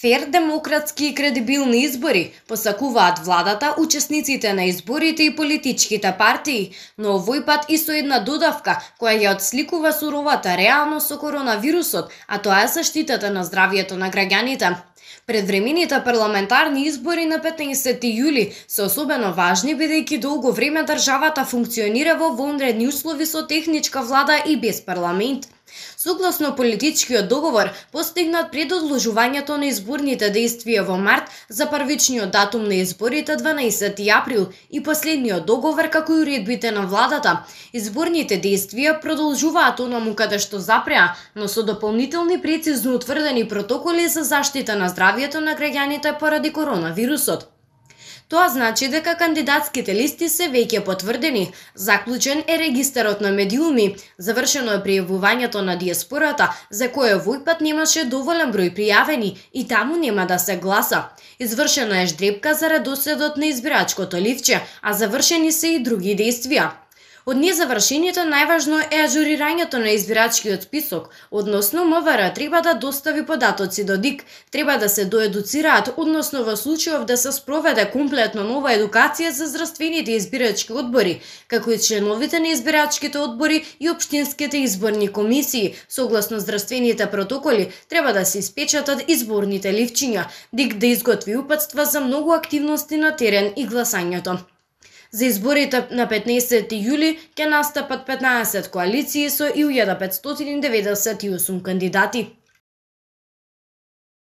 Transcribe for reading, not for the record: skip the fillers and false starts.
Фер, демократски и кредибилни избори посакуваат владата, учесниците на изборите и политичките партии, но овој пат и со една додавка која ја отсликува суровата реалност со коронавирусот, а тоа е заштитата на здравјето на граѓаните. Предвремените парламентарни избори на 15 јули се особено важни бидејќи долго време државата функционира во вонредни услови со техничка влада и без парламент. Согласно политичкиот договор, постигнат пред одложувањето на изборните действија во март за првичниот датум на изборите 12 април и последниот договор како и уредбите на владата, изборните действија продолжуваат онаму каде што запреа, но со дополнителни прецизно утврдени протоколи за заштита на здравјето на граѓаните поради коронавирусот. Тоа значи дека кандидатските листи се веќе потврдени, заклучен е регистарот на медиуми, завршено е пријавувањето на диаспората, за кое овој пат немаше доволен број пријавени и таму нема да се гласа. Извршена е ждрепка за редоследот на избирачкото ливче, а завршени се и други действија. Од незавршените најважно е ажурирањето на избирачкиот список, односно МВР треба да достави податоци до ДИК, треба да се доедуцираат, односно во случајов да се спроведе комплетно нова едукација за здравствените избирачки одбори, како и членовите на избирачките одбори и општинските изборни комисии, согласно здравствените протоколи, треба да се испечатат изборните ливчиња, ДИК да изготви упатства за многу активности на терен и гласањето. За изборите на 15 јули ќе настапат 15 коалиции со 1598 кандидати.